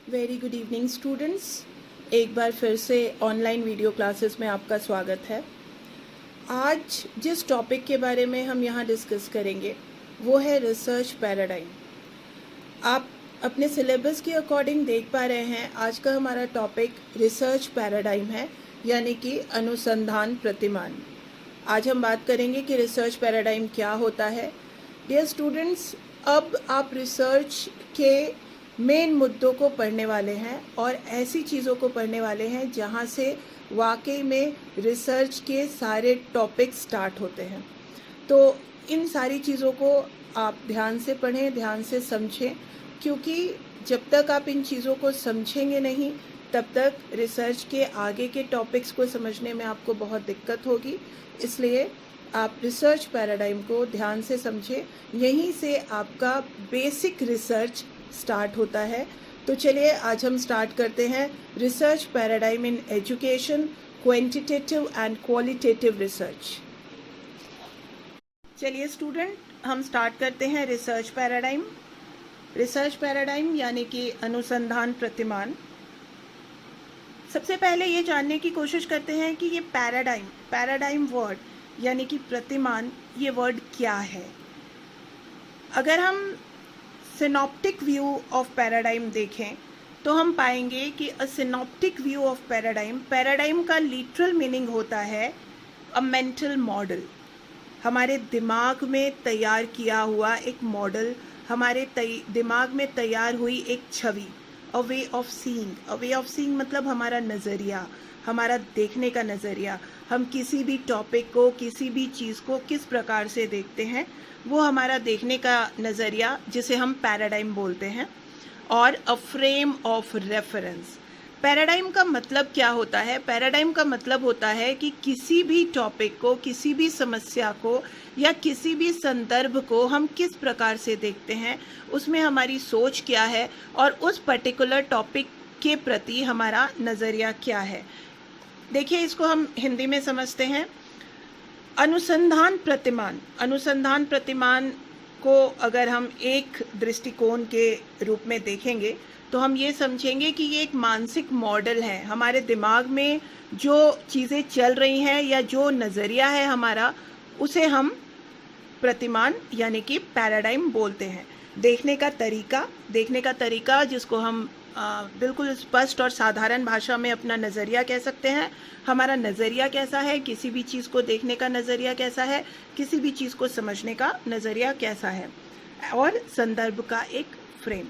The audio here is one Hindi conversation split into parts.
Very good evening students. एक बार फिर से ऑनलाइन वीडियो क्लासेस में आपका स्वागत है। आज जिस टॉपिक के बारे में हम यहाँ डिस्कस करेंगे वो है रिसर्च पैराडाइम। आप अपने सिलेबस के अकॉर्डिंग देख पा रहे हैं आज का हमारा टॉपिक रिसर्च पैराडाइम है, यानी कि अनुसंधान प्रतिमान। आज हम बात करेंगे कि रिसर्च पैराडाइम क्या होता है। डियर स्टूडेंट्स, अब आप रिसर्च के मेन मुद्दों को पढ़ने वाले हैं और ऐसी चीज़ों को पढ़ने वाले हैं जहाँ से वाकई में रिसर्च के सारे टॉपिक स्टार्ट होते हैं। तो इन सारी चीज़ों को आप ध्यान से पढ़ें, ध्यान से समझें, क्योंकि जब तक आप इन चीज़ों को समझेंगे नहीं तब तक रिसर्च के आगे के टॉपिक्स को समझने में आपको बहुत दिक्कत होगी। इसलिए आप रिसर्च पैराडाइम को ध्यान से समझें, यहीं से आपका बेसिक रिसर्च स्टार्ट होता है। तो चलिए आज हम स्टार्ट करते हैं research paradigm in education, quantitative and qualitative research. चलिए स्टूडेंट, हम स्टार्ट करते हैं रिसर्च पैराडाइम। रिसर्च पैराडाइम यानी कि अनुसंधान प्रतिमान। सबसे पहले ये जानने की कोशिश करते हैं कि ये पैराडाइम वर्ड यानी कि प्रतिमान, ये वर्ड क्या है। अगर हम सिनॉप्टिक व्यू ऑफ पैराडाइम देखें तो हम पाएंगे कि अ सिनॉप्टिक व्यू ऑफ पैराडाइम का लिटरल मीनिंग होता है अ मेंटल मॉडल। हमारे दिमाग में तैयार किया हुआ एक मॉडल, हमारे दिमाग में तैयार हुई एक छवि, अ वे ऑफ सीइंग मतलब हमारा नज़रिया, हमारा देखने का नज़रिया। हम किसी भी टॉपिक को, किसी भी चीज़ को किस प्रकार से देखते हैं, वो हमारा देखने का नज़रिया, जिसे हम पैराडाइम बोलते हैं। और a frame of reference. Paradigm का मतलब क्या होता है? पैराडाइम का मतलब होता है कि किसी भी टॉपिक को, किसी भी समस्या को या किसी भी संदर्भ को हम किस प्रकार से देखते हैं, उसमें हमारी सोच क्या है और उस पर्टिकुलर टॉपिक के प्रति हमारा नज़रिया क्या है। देखिए, इसको हम हिंदी में समझते हैं। अनुसंधान प्रतिमान को अगर हम एक दृष्टिकोण के रूप में देखेंगे तो हम ये समझेंगे कि ये एक मानसिक मॉडल है। हमारे दिमाग में जो चीज़ें चल रही हैं या जो नज़रिया है हमारा, उसे हम प्रतिमान यानी कि पैराडाइम बोलते हैं। देखने का तरीका जिसको हम बिल्कुल स्पष्ट और साधारण भाषा में अपना नज़रिया कह सकते हैं। हमारा नज़रिया कैसा है, किसी भी चीज़ को देखने का नज़रिया कैसा है, किसी भी चीज़ को समझने का नज़रिया कैसा है, और संदर्भ का एक फ्रेम।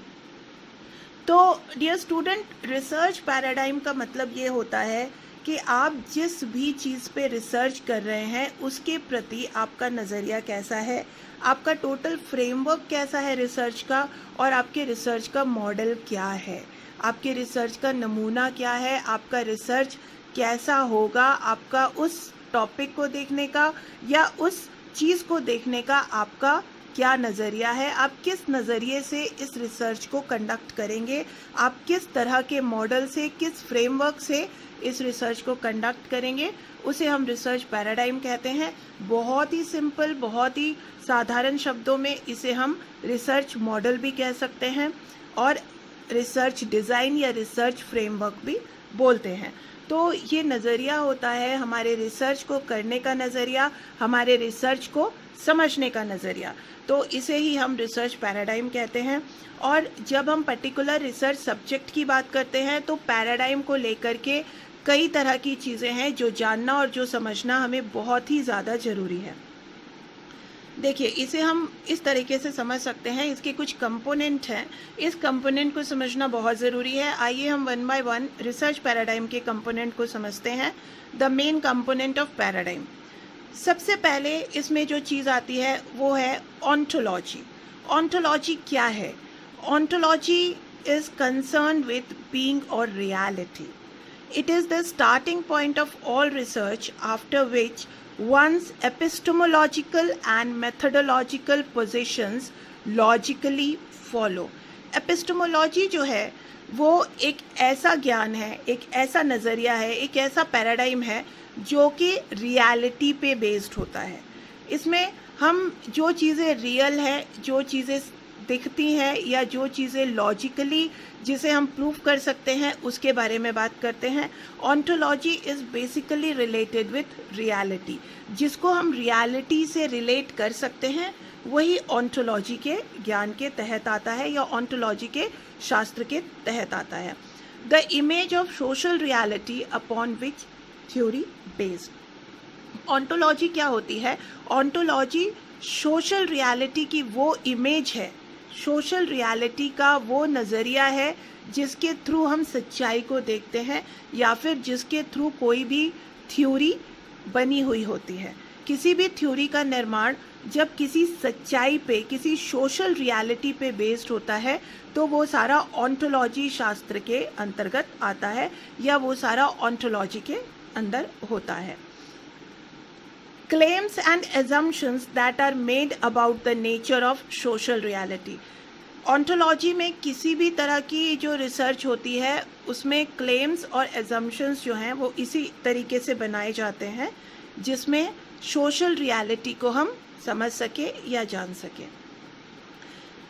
तो डियर स्टूडेंट, रिसर्च पैराडाइम का मतलब ये होता है कि आप जिस भी चीज़ पे रिसर्च कर रहे हैं उसके प्रति आपका नज़रिया कैसा है, आपका टोटल फ्रेमवर्क कैसा है रिसर्च का, और आपके रिसर्च का मॉडल क्या है, आपके रिसर्च का नमूना क्या है, आपका रिसर्च कैसा होगा, आपका उस टॉपिक को देखने का या उस चीज़ को देखने का आपका क्या नज़रिया है, आप किस नज़रिए से इस रिसर्च को कंडक्ट करेंगे, आप किस तरह के मॉडल से, किस फ्रेमवर्क से इस रिसर्च को कंडक्ट करेंगे, उसे हम रिसर्च पैराडाइम कहते हैं। बहुत ही सिंपल, बहुत ही साधारण शब्दों में इसे हम रिसर्च मॉडल भी कह सकते हैं और रिसर्च डिज़ाइन या रिसर्च फ्रेमवर्क भी बोलते हैं। तो ये नज़रिया होता है हमारे रिसर्च को करने का नज़रिया, हमारे रिसर्च को समझने का नज़रिया। तो इसे ही हम रिसर्च पैराडाइम कहते हैं। और जब हम पर्टिकुलर रिसर्च सब्जेक्ट की बात करते हैं तो पैराडाइम को लेकर के कई तरह की चीज़ें हैं जो जानना और जो समझना हमें बहुत ही ज़्यादा ज़रूरी है। देखिए, इसे हम इस तरीके से समझ सकते हैं, इसके कुछ कंपोनेंट हैं, इस कंपोनेंट को समझना बहुत ज़रूरी है। आइए हम one by one research paradigm के कंपोनेंट को समझते हैं। The main component of paradigm. सबसे पहले इसमें जो चीज़ आती है वो है ऑन्टोलॉजी। ऑन्टोलॉजी क्या है? Ontology is concern with being और reality. It is the starting point of all research, after which one's epistemological and methodological positions logically follow. Epistemology जो है वो एक ऐसा ज्ञान है, एक ऐसा नज़रिया है, एक ऐसा पैराडाइम है जो कि रियलिटी पे बेस्ड होता है। इसमें हम जो चीज़ें रियल है, जो चीज़ें दिखती हैं या जो चीज़ें लॉजिकली जिसे हम प्रूव कर सकते हैं उसके बारे में बात करते हैं। Ontology is basically related with reality. जिसको हम रियलिटी से रिलेट कर सकते हैं वही ऑन्टोलॉजी के ज्ञान के तहत आता है या ऑन्टोलॉजी के शास्त्र के तहत आता है। The image of social reality upon which theory based. Ontology क्या होती है? ऑन्टोलॉजी सोशल रियलिटी की वो इमेज है, सोशल रियलिटी का वो नज़रिया है जिसके थ्रू हम सच्चाई को देखते हैं या फिर जिसके थ्रू कोई भी थ्योरी बनी हुई होती है। किसी भी थ्योरी का निर्माण जब किसी सच्चाई पे, किसी सोशल रियलिटी पे बेस्ड होता है तो वो सारा ऑन्टोलॉजी शास्त्र के अंतर्गत आता है या वो सारा ऑन्टोलॉजी के अंदर होता है। Claims and assumptions that are made about the nature of social reality। Ontology में किसी भी तरह की जो रिसर्च होती है उसमें क्लेम्स और एजम्पशंस जो हैं वो इसी तरीके से बनाए जाते हैं जिसमें सोशल रियलिटी को हम समझ सके या जान सके।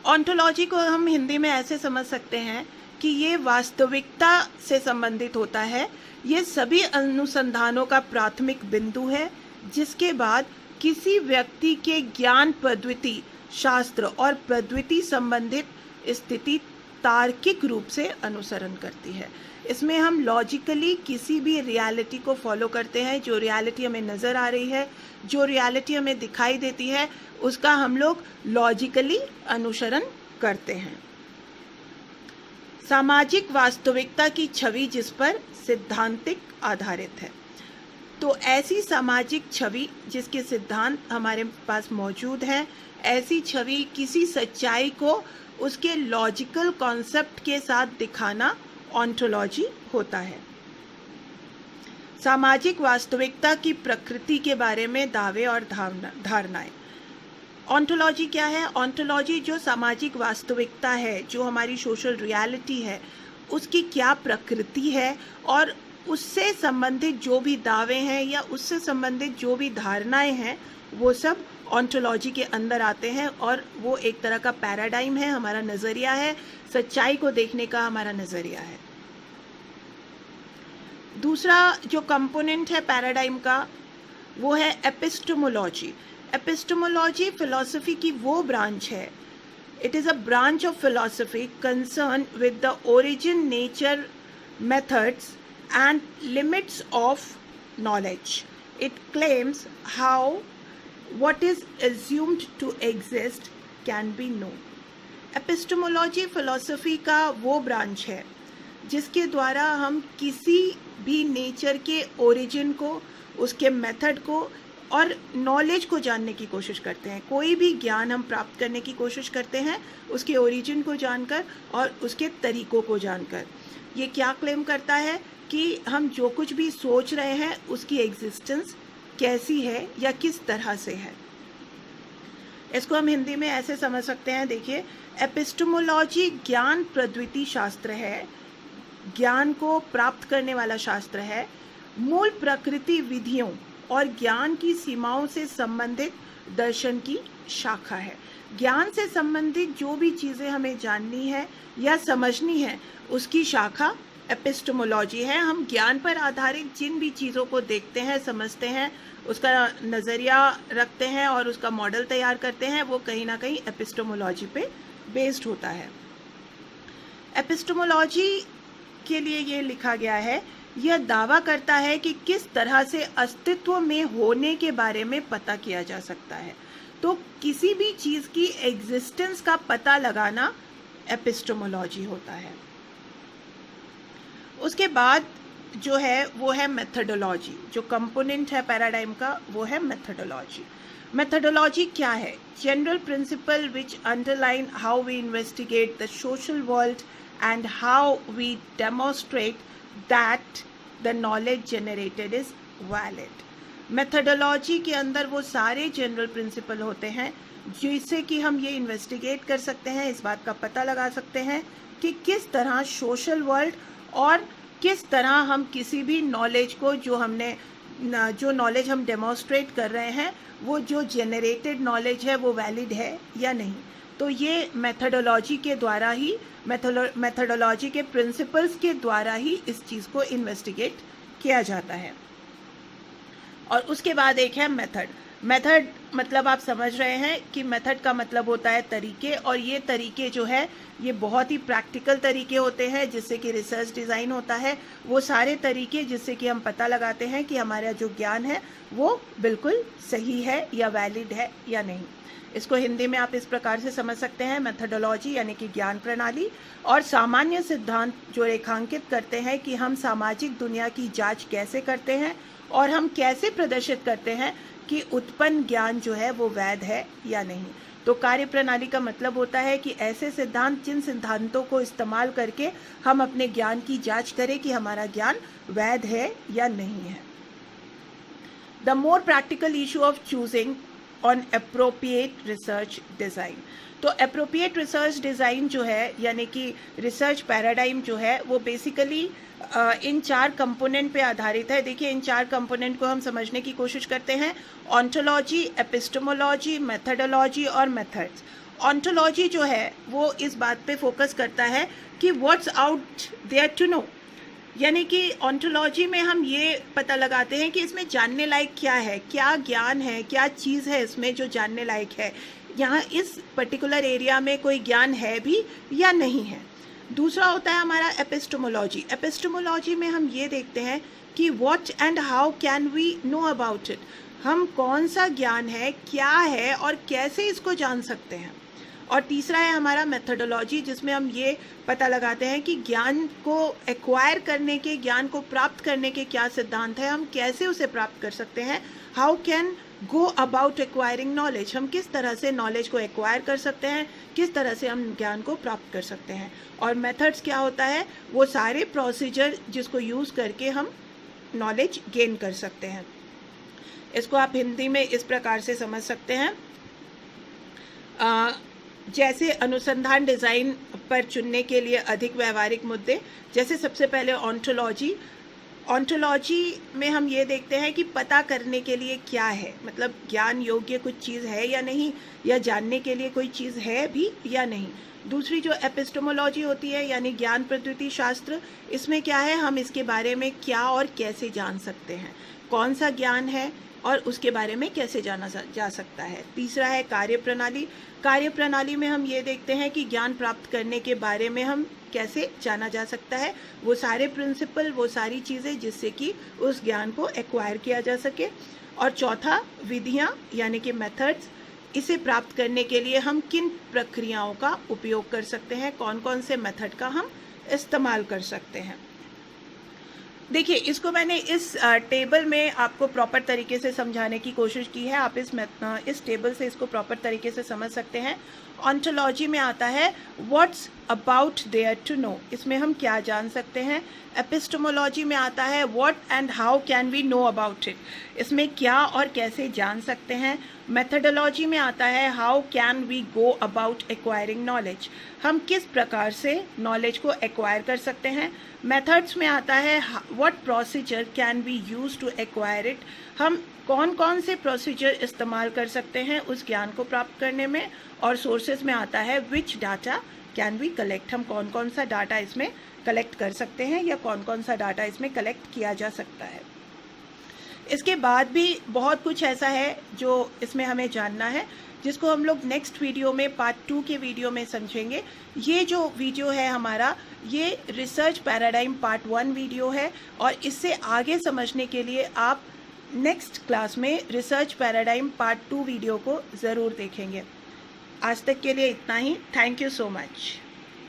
ऑन्टोलॉजी को हम हिंदी में ऐसे समझ सकते हैं कि ये वास्तविकता से संबंधित होता है। ये सभी अनुसंधानों का प्राथमिक बिंदु है जिसके बाद किसी व्यक्ति के ज्ञान पद्धति, शास्त्र और पद्धति संबंधित स्थिति तार्किक रूप से अनुसरण करती है। इसमें हम लॉजिकली किसी भी रियलिटी को फॉलो करते हैं। जो रियलिटी हमें नज़र आ रही है, जो रियलिटी हमें दिखाई देती है, उसका हम लोग लॉजिकली अनुसरण करते हैं। सामाजिक वास्तविकता की छवि जिस पर सिद्धांतिक आधारित है। तो ऐसी सामाजिक छवि जिसके सिद्धांत हमारे पास मौजूद हैं, ऐसी छवि किसी सच्चाई को उसके लॉजिकल कॉन्सेप्ट के साथ दिखाना ऑन्टोलॉजी होता है। सामाजिक वास्तविकता की प्रकृति के बारे में दावे और धारणाएं। ऑन्टोलॉजी क्या है? ऑन्टोलॉजी जो सामाजिक वास्तविकता है, जो हमारी सोशल रियलिटी है, उसकी क्या प्रकृति है और उससे संबंधित जो भी दावे हैं या उससे संबंधित जो भी धारणाएं हैं वो सब ऑन्टोलॉजी के अंदर आते हैं और वो एक तरह का पैराडाइम है, हमारा नज़रिया है, सच्चाई को देखने का हमारा नज़रिया है। दूसरा जो कंपोनेंट है पैराडाइम का वो है एपिस्टेमोलॉजी। एपिस्टेमोलॉजी फिलॉसफी की वो ब्रांच है, it is a branch of philosophy concern with the origin, nature, methods and limits of knowledge. It claims how what is assumed to exist can be known. Epistemology philosophy का वो ब्रांच है जिसके द्वारा हम किसी भी नेचर के ओरिजिन को, उसके मेथड को और नॉलेज को जानने की कोशिश करते हैं। कोई भी ज्ञान हम प्राप्त करने की कोशिश करते हैं उसके ओरिजिन को जानकर और उसके तरीकों को जानकर। ये क्या क्लेम करता है कि हम जो कुछ भी सोच रहे हैं उसकी एग्जिस्टेंस कैसी है या किस तरह से है। इसको हम हिंदी में ऐसे समझ सकते हैं, देखिए, एपिस्टेमोलॉजी ज्ञान पद्धति शास्त्र है, ज्ञान को प्राप्त करने वाला शास्त्र है, मूल प्रकृति विधियों और ज्ञान की सीमाओं से संबंधित दर्शन की शाखा है। ज्ञान से संबंधित जो भी चीज़ें हमें जाननी है या समझनी है उसकी शाखा एपिस्टेमोलॉजी है। हम ज्ञान पर आधारित जिन भी चीज़ों को देखते हैं, समझते हैं, उसका नज़रिया रखते हैं और उसका मॉडल तैयार करते हैं, वो कहीं ना कहीं एपिस्टेमोलॉजी पे बेस्ड होता है। एपिस्टेमोलॉजी के लिए ये लिखा गया है, यह दावा करता है कि किस तरह से अस्तित्व में होने के बारे में पता किया जा सकता है। तो किसी भी चीज़ की एग्जिस्टेंस का पता लगाना एपिस्टेमोलॉजी होता है। उसके बाद जो है वो है मेथडोलॉजी। जो कंपोनेंट है पैराडाइम का वो है मेथडोलॉजी। मेथडोलॉजी क्या है? General principle which underline how we investigate the social world and how we demonstrate that the knowledge generated is valid. Methodology के अंदर वो सारे जनरल प्रिंसिपल होते हैं जिससे कि हम ये इन्वेस्टिगेट कर सकते हैं, इस बात का पता लगा सकते हैं कि किस तरह सोशल वर्ल्ड और किस तरह हम किसी भी नॉलेज को जो नॉलेज हम डेमोन्स्ट्रेट कर रहे हैं वो जो जनरेटेड नॉलेज है वो वैलिड है या नहीं। तो ये मेथडोलॉजी के द्वारा ही, मेथडोलॉजी के प्रिंसिपल्स के द्वारा ही इस चीज़ को इन्वेस्टिगेट किया जाता है। और उसके बाद एक है मेथड। मेथड मतलब आप समझ रहे हैं कि मेथड का मतलब होता है तरीके, और ये तरीके जो है ये बहुत ही प्रैक्टिकल तरीके होते हैं जिससे कि रिसर्च डिज़ाइन होता है। वो सारे तरीके जिससे कि हम पता लगाते हैं कि हमारा जो ज्ञान है वो बिल्कुल सही है या वैलिड है या नहीं। इसको हिंदी में आप इस प्रकार से समझ सकते हैं, मेथडोलॉजी यानी कि ज्ञान प्रणाली, और सामान्य सिद्धांत जो रेखांकित करते हैं कि हम सामाजिक दुनिया की जांच कैसे करते हैं और हम कैसे प्रदर्शित करते हैं कि उत्पन्न ज्ञान जो है वो वैध है या नहीं। तो कार्य प्रणाली का मतलब होता है कि ऐसे सिद्धांत जिन सिद्धांतों को इस्तेमाल करके हम अपने ज्ञान की जांच करें कि हमारा ज्ञान वैध है या नहीं है। The more practical issue of choosing on appropriate research design. तो अप्रोप्रिएट रिसर्च डिज़ाइन जो है यानी कि रिसर्च पैराडाइम जो है वो बेसिकली इन 4 कंपोनेंट पे आधारित है। देखिए इन 4 कंपोनेंट को हम समझने की कोशिश करते हैं, ऑन्टोलॉजी, एपिस्टेमोलॉजी, मेथडोलॉजी और मेथड्स। ऑन्टोलॉजी जो है वो इस बात पे फोकस करता है कि what's out there to know, यानी कि ऑन्टोलॉजी में हम ये पता लगाते हैं कि इसमें जानने लायक क्या है, क्या ज्ञान है, क्या चीज़ है इसमें जो जानने लायक है, यहाँ इस पर्टिकुलर एरिया में कोई ज्ञान है भी या नहीं है। दूसरा होता है हमारा एपिस्टेमोलॉजी। एपिस्टेमोलॉजी में हम ये देखते हैं कि what and how can we know about it, हम कौन सा ज्ञान है, क्या है और कैसे इसको जान सकते हैं। और तीसरा है हमारा मेथडोलॉजी, जिसमें हम ये पता लगाते हैं कि ज्ञान को एक्वायर करने के, ज्ञान को प्राप्त करने के क्या सिद्धांत है, हम कैसे उसे प्राप्त कर सकते हैं। How can go about acquiring knowledge, हम किस तरह से नॉलेज को एक्वायर कर सकते हैं, किस तरह से हम ज्ञान को प्राप्त कर सकते हैं। और मेथड्स क्या होता है, वो सारे प्रोसीजर जिसको यूज़ करके हम नॉलेज गेन कर सकते हैं। इसको आप हिंदी में इस प्रकार से समझ सकते हैं, जैसे अनुसंधान डिज़ाइन पर चुनने के लिए अधिक व्यवहारिक मुद्दे, जैसे सबसे पहले ऑन्टोलॉजी। ऑन्टोलॉजी में हम ये देखते हैं कि पता करने के लिए क्या है, मतलब ज्ञान योग्य कुछ चीज़ है या नहीं, या जानने के लिए कोई चीज़ है भी या नहीं। दूसरी जो एपिस्टेमोलॉजी होती है यानी ज्ञान प्रकृति शास्त्र, इसमें क्या है, हम इसके बारे में क्या और कैसे जान सकते हैं, कौन सा ज्ञान है और उसके बारे में कैसे जाना जा सकता है। तीसरा है कार्य प्रणाली। कार्य प्रणाली में हम ये देखते हैं कि ज्ञान प्राप्त करने के बारे में हम कैसे जाना जा सकता है, वो सारे प्रिंसिपल, वो सारी चीज़ें जिससे कि उस ज्ञान को एक्वायर किया जा सके। और चौथा विधियाँ यानी कि मेथड्स, इसे प्राप्त करने के लिए हम किन प्रक्रियाओं का उपयोग कर सकते हैं, कौन कौन से मेथड का हम इस्तेमाल कर सकते हैं। देखिए इसको मैंने इस टेबल में आपको प्रॉपर तरीके से समझाने की कोशिश की है। आप इस टेबल से इसको प्रॉपर तरीके से समझ सकते हैं। ऑन्टोलॉजी में आता है what's about there to know, इसमें हम क्या जान सकते हैं। एपिस्टेमोलॉजी में आता है what and how can we know about it, इसमें क्या और कैसे जान सकते हैं। मेथडोलॉजी में आता है how can we go about acquiring knowledge, हम किस प्रकार से नॉलेज को एक्वायर कर सकते हैं। मेथड्स में आता है what procedure can we use to acquire it, हम कौन कौन से प्रोसीजर इस्तेमाल कर सकते हैं उस ज्ञान को प्राप्त करने में। और सोर्सेज में आता है विच डाटा कैन वी कलेक्ट, हम कौन कौन सा डाटा इसमें कलेक्ट कर सकते हैं या कौन कौन सा डाटा इसमें कलेक्ट किया जा सकता है। इसके बाद भी बहुत कुछ ऐसा है जो इसमें हमें जानना है, जिसको हम लोग नेक्स्ट वीडियो में पार्ट 2 के वीडियो में समझेंगे। ये जो वीडियो है हमारा, ये रिसर्च पैराडाइम पार्ट 1 वीडियो है, और इससे आगे समझने के लिए आप नेक्स्ट क्लास में रिसर्च पैराडाइम पार्ट 2 वीडियो को ज़रूर देखेंगे। आज तक के लिए इतना ही। Thank you so much.